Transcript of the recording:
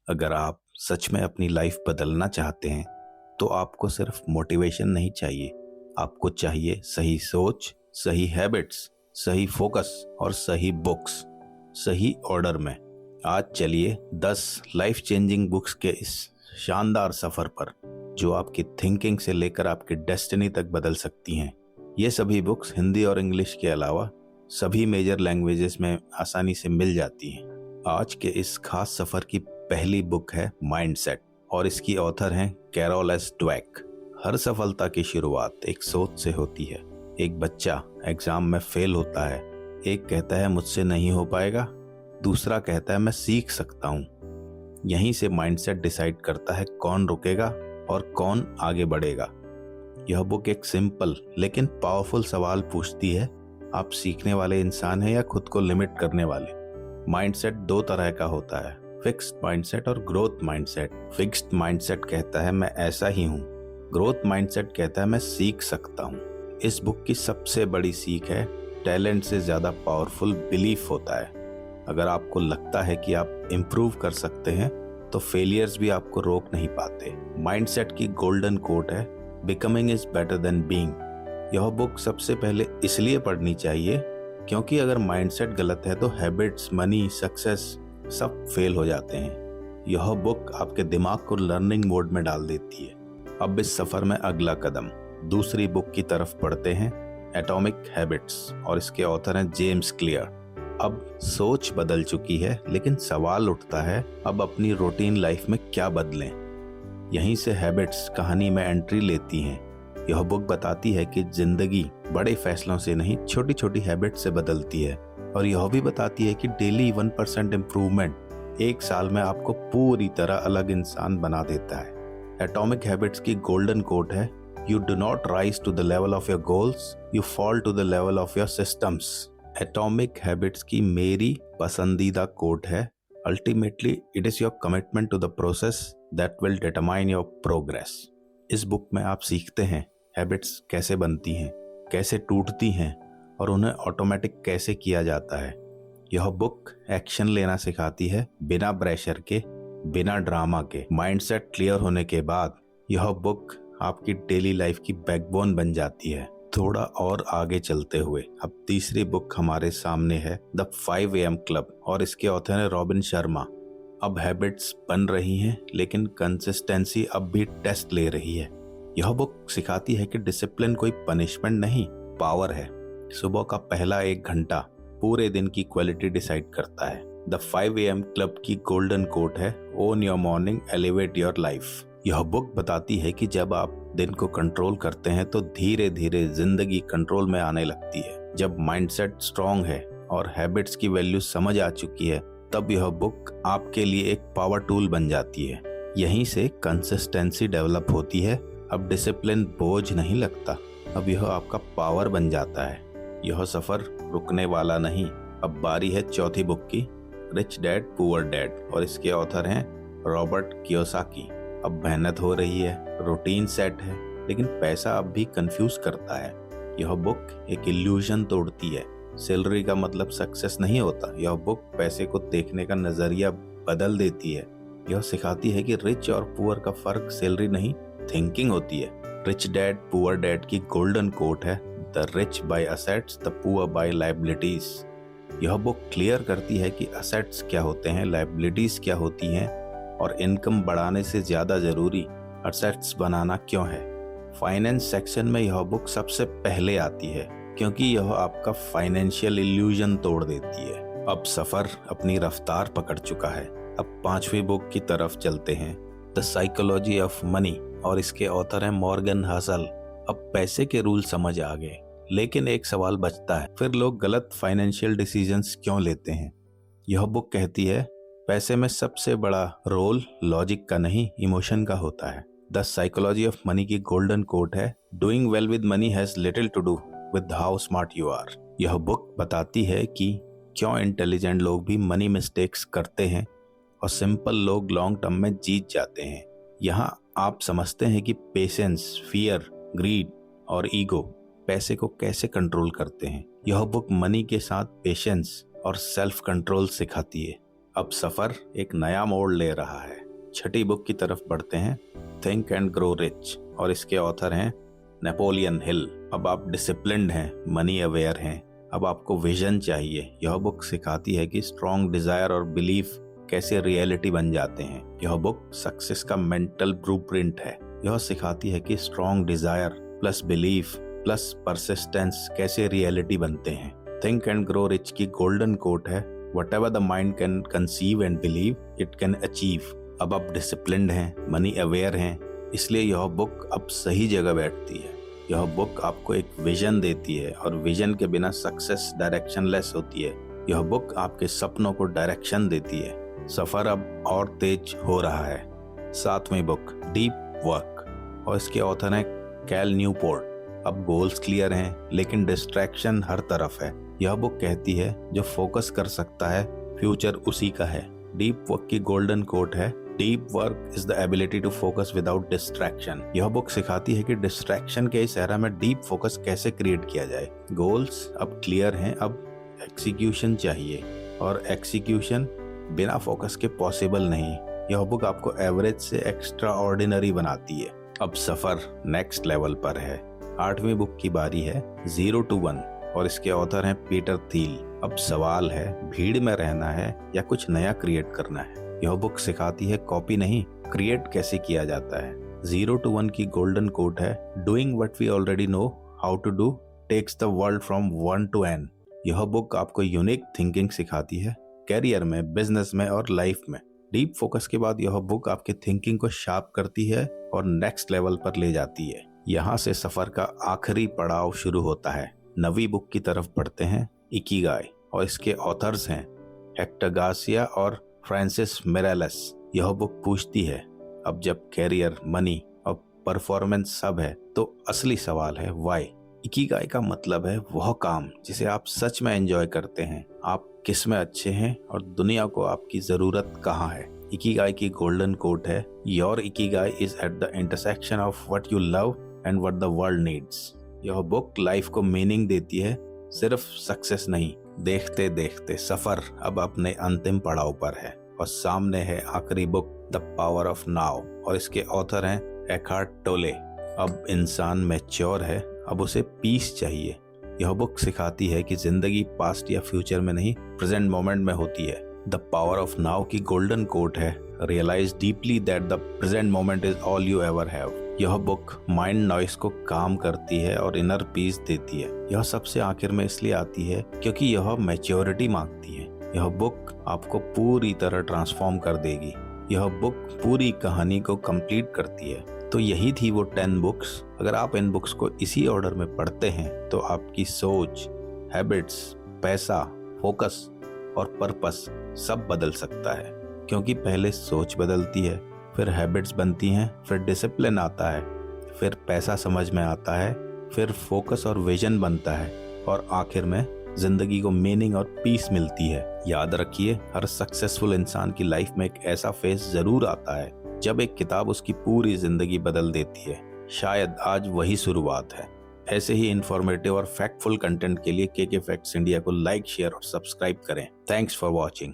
अगर आप सच में अपनी लाइफ बदलना चाहते हैं तो आपको सिर्फ मोटिवेशन नहीं चाहिए, आपको चाहिए सही सोच, सही हैबिट्स, सही फोकस और सही बुक्स, सही ऑर्डर में। आज चलिए 10 लाइफ चेंजिंग बुक्स के इस शानदार सफर पर जो आपकी थिंकिंग से लेकर आपकी डेस्टिनी तक बदल सकती हैं। ये सभी बुक्स हिंदी और इंग्लिश के अलावा सभी मेजर लैंग्वेजेस में आसानी से मिल जाती हैं। आज के इस खास सफर की पहली बुक है माइंडसेट और इसकी ऑथर हैं कैरोल एस डवेक। हर सफलता की शुरुआत एक सोच से होती है। एक बच्चा एग्जाम में फेल होता है, एक कहता है मुझसे नहीं हो पाएगा, दूसरा कहता है मैं सीख सकता हूँ। यहीं से माइंडसेट डिसाइड करता है कौन रुकेगा और कौन आगे बढ़ेगा। यह बुक एक सिंपल लेकिन पावरफुल सवाल पूछती है, आप सीखने वाले इंसान हैं या खुद को लिमिट करने वाले। माइंडसेट दो तरह का होता है, फिक्स्ड माइंडसेट और ग्रोथ माइंडसेट। फिक्स्ड माइंडसेट कहता है मैं ऐसा ही हूँ, ग्रोथ माइंडसेट कहता है मैं सीख सकता हूँ। इस बुक की सबसे बड़ी सीख है टैलेंट से ज्यादा पावरफुल बिलीफ होता है। अगर आपको लगता है कि आप इम्प्रूव कर सकते हैं तो फेलियर्स भी आपको रोक नहीं पाते। माइंडसेट की गोल्डन कोट है, becoming is better than being. यह बुक सबसे पहले इसलिए पढ़नी चाहिए क्योंकि अगर माइंडसेट गलत है तो हैबिट्स, मनी, सक्सेस सब फेल हो जाते हैं। यह बुक आपके दिमाग को लर्निंग मोड में डाल देती है। अब इस सफर में अगला कदम दूसरी बुक की तरफ पढ़ते हैं, एटॉमिक हैबिट्स, और इसके ऑथर हैं जेम्स क्लियर। अब सोच बदल चुकी है लेकिन सवाल उठता है अब अपनी रूटीन लाइफ में क्या बदलें। यहीं से हैबिट्स कहानी में एंट्री लेती हैं। यह बुक बताती है कि जिंदगी बड़े फैसलों से नहीं, छोटी छोटी हैबिट से बदलती है। और यह भी बताती है कि डेली 1% इम्प्रूवमेंट एक साल में आपको पूरी तरह अलग इंसान बना देता है। एटॉमिक हैबिट्स की गोल्डन कोट है, you do not rise to the level of your goals, you fall to the level of your systems. Atomic habits की मेरी पसंदीदा कोट है, ultimately it is your commitment to the process that will determine your progress. इस book में आप सीखते हैं habits कैसे बनती हैं, कैसे टूटती हैं और उन्हें ऑटोमेटिक कैसे किया जाता है। यह बुक एक्शन लेना सिखाती है, बिना प्रेशर के, बिना ड्रामा के। माइंडसेट क्लियर होने के बाद यह बुक आपकी डेली लाइफ की बैकबोन बन जाती है। थोड़ा और आगे चलते हुए अब तीसरी बुक हमारे सामने है, द 5 AM क्लब, और इसके ऑथर है रॉबिन शर्मा। अब हैबिट्स बन रही हैं लेकिन कंसिस्टेंसी अब भी टेस्ट ले रही है। यह बुक सिखाती है कि डिसिप्लिन कोई पनिशमेंट नहीं, पावर है। सुबह का पहला 1 घंटा पूरे दिन की क्वालिटी डिसाइड करता है। द 5 AM क्लब की गोल्डन कोट है, own your morning, elevate your life. यह बुक बताती है कि जब आप दिन को कंट्रोल करते हैं तो धीरे धीरे जिंदगी कंट्रोल में आने लगती है। जब माइंडसेट स्ट्रांग है और हैबिट्स की वैल्यू समझ आ चुकी है तब यह बुक आपके लिए एक पावर टूल बन जाती है। यहीं से कंसिस्टेंसी डेवलप होती है। अब डिसिप्लिन बोझ नहीं लगता, अब यह आपका पावर बन जाता है। यह सफर रुकने वाला नहीं। अब बारी है चौथी बुक की, रिच डैड पुअर डैड, और इसके ऑथर हैं रॉबर्ट कियोसाकी। अब मेहनत हो रही है, रूटीन सेट है, लेकिन पैसा अब भी कंफ्यूज करता है। यह बुक एक इल्यूजन तोड़ती है। सैलरी का मतलब सक्सेस नहीं होता। यह बुक पैसे को देखने का नजरिया बदल देती है। यह सिखाती है कि रिच और पुअर का फर्क सैलरी नहीं, थिंकिंग होती है। रिच डैड पुअर डैड की गोल्डन कोट है, the rich buy assets, the poor buy liabilities. यह बुक क्लियर करती है कि असेट्स क्या होते हैं, लायबिलिटीज क्या होती हैं, और इनकम बढ़ाने से ज्यादा जरूरी असेट्स बनाना क्यों है। फाइनेंस सेक्शन में यह बुक सबसे पहले आती है क्योंकि यह आपका फाइनेंशियल इल्यूजन तोड़ देती है। अब सफर अपनी रफ्तार पकड़ चुका है। अब 5वीं बुक की तरफ चलते हैं, द साइकोलॉजी ऑफ मनी, और इसके ऑथर हैं मॉर्गन हसल। अब पैसे के रूल समझ आ गए लेकिन एक सवाल बचता है, फिर लोग गलत फाइनेंशियल डिसीजंस क्यों लेते हैं। यह बुक कहती है पैसे में सबसे बड़ा रोल लॉजिक का नहीं, इमोशन का होता है। द साइकोलॉजी ऑफ मनी की गोल्डन कोट है, doing well with money has little to do with how smart you are. यह बुक बताती है कि क्यों इंटेलिजेंट लोग भी मनी मिस्टेक्स करते हैं और सिंपल लोग लॉन्ग टर्म में जीत जाते हैं। यहाँ आप समझते हैं कि पेशेंस, फियर, ग्रीड और ईगो पैसे को कैसे कंट्रोल करते हैं। यह बुक मनी के साथ पेशेंस और सेल्फ कंट्रोल सिखाती है। अब सफर एक नया मोड़ ले रहा है। छठी बुक की तरफ बढ़ते हैं, थिंक एंड ग्रो रिच, और इसके ऑथर हैं नेपोलियन हिल। अब आप डिसिप्लिन्ड हैं, मनी अवेयर हैं, अब आपको विजन चाहिए। यह बुक सिखाती है कि स्ट्रॉन्ग डिजायर और बिलीफ कैसे रियलिटी बन जाते हैं। यह बुक सक्सेस का मेंटल ब्लूप्रिंट है। यह सिखाती है कि strong Dzire plus belief plus persistence कैसे रियलिटी बनते हैं। थिंक एंड ग्रो रिच की गोल्डन कोट है, whatever the mind can conceive and believe, it can achieve। अब आप डिसिप्लिन्ड हैं, मनी अवेयर हैं, इसलिए यह बुक अब सही जगह बैठती है। यह बुक आपको एक विजन देती है और विजन के बिना सक्सेस डायरेक्शनलेस होती है। यह बुक आपके सपनों को डायरेक्शन देती है। सफर अब और तेज हो रहा है। 7वीं बुक डीप वर्क, और इसके ऑथर हैं कैल न्यूपोर्ट। अब गोल्स क्लियर हैं लेकिन डिस्ट्रैक्शन हर तरफ है। यह बुक कहती है जो फोकस कर सकता है फ्यूचर उसी का है। डीप वर्क की गोल्डन कोट है, deep work is the ability to focus without distraction. यह बुक सिखाती है कि डिस्ट्रैक्शन के इस एरा में डीप फोकस कैसे क्रिएट किया जाए। गोल्स अब क्लियर हैं, अब एक्सिक्यूशन चाहिए, और एक्सिक्यूशन बिना फोकस के पॉसिबल नहीं। यह बुक आपको एवरेज से एक्स्ट्रा ऑर्डिनरी बनाती है। अब सफर नेक्स्ट लेवल पर है। 8वीं बुक की बारी है 0 to 1, और इसके ऑथर हैं पीटर थियल। अब सवाल है, भीड़ में रहना है या कुछ नया क्रिएट करना है। यह बुक सिखाती है कॉपी नहीं, क्रिएट कैसे किया जाता है। 0 to 1 की गोल्डन कोट है, doing what we already know how to do takes the world from 1 to n। यह बुक आपको यूनिक थिंकिंग सिखाती है, कैरियर में, बिजनेस में और लाइफ में। डीप फोकस के बाद यह बुक आपकी थिंकिंग को शार्प करती है और नेक्स्ट लेवल पर ले जाती है। यहाँ से सफर का आखिरी पड़ाव शुरू होता है। 9वीं बुक की तरफ बढ़ते हैं, इकिगाई, और इसके ऑथर्स हैं हेक्टर गार्सिया और फ्रांसिस मिरेलेस। यह बुक पूछती है, अब जब कैरियर, मनी और परफॉर्मेंस सब है तो असली सवाल है व्हाई। इकिगाई का मतलब है वह काम जिसे आप सच में एंजॉय करते हैं, आप किस में अच्छे हैं और दुनिया को आपकी जरूरत कहाँ है। इकिगाई की गोल्डन कोट है, your Ikigai is at the intersection of what you love and what the world needs. यह बुक लाइफ को मीनिंग देती है, सिर्फ सक्सेस नहीं। देखते देखते सफर अब अपने अंतिम पड़ाव पर है और सामने है आखिरी book the power of now, और इसके ऑथर हैं एकार्ट टोले। अब इंसान मैच्योर है, अब उसे पीस चाहिए। यह बुक सिखाती है कि जिंदगी पास्ट या फ्यूचर में नहीं, प्रेजेंट मोमेंट में होती है। द पावर ऑफ नाउ की गोल्डन कोट है, realize deeply that the present moment is all you ever have. यह बुक माइंड नॉइस को काम करती है और इनर पीस देती है। यह सबसे आखिर में इसलिए आती है क्योंकि यह मैच्योरिटी मांगती है। यह बुक आपको पूरी तरह ट्रांसफॉर्म कर देगी। यह बुक पूरी कहानी को कंप्लीट करती है। तो यही थी वो 10 बुक्स। अगर आप इन बुक्स को इसी ऑर्डर में पढ़ते हैं तो आपकी सोच, हैबिट्स, पैसा, फोकस और पर्पस सब बदल सकता है। क्योंकि पहले सोच बदलती है, फिर हैबिट्स बनती हैं, फिर डिसिप्लिन आता है, फिर पैसा समझ में आता है, फिर फोकस और विजन बनता है, और आखिर में जिंदगी को मीनिंग और पीस मिलती है। याद रखिए, हर सक्सेसफुल इंसान की लाइफ में एक ऐसा फेज जरूर आता है जब एक किताब उसकी पूरी जिंदगी बदल देती है। शायद आज वही शुरुआत है। ऐसे ही इंफॉर्मेटिव और फैक्टफुल कंटेंट के लिए केके फैक्ट्स इंडिया को लाइक, शेयर और सब्सक्राइब करें। Thanks for watching.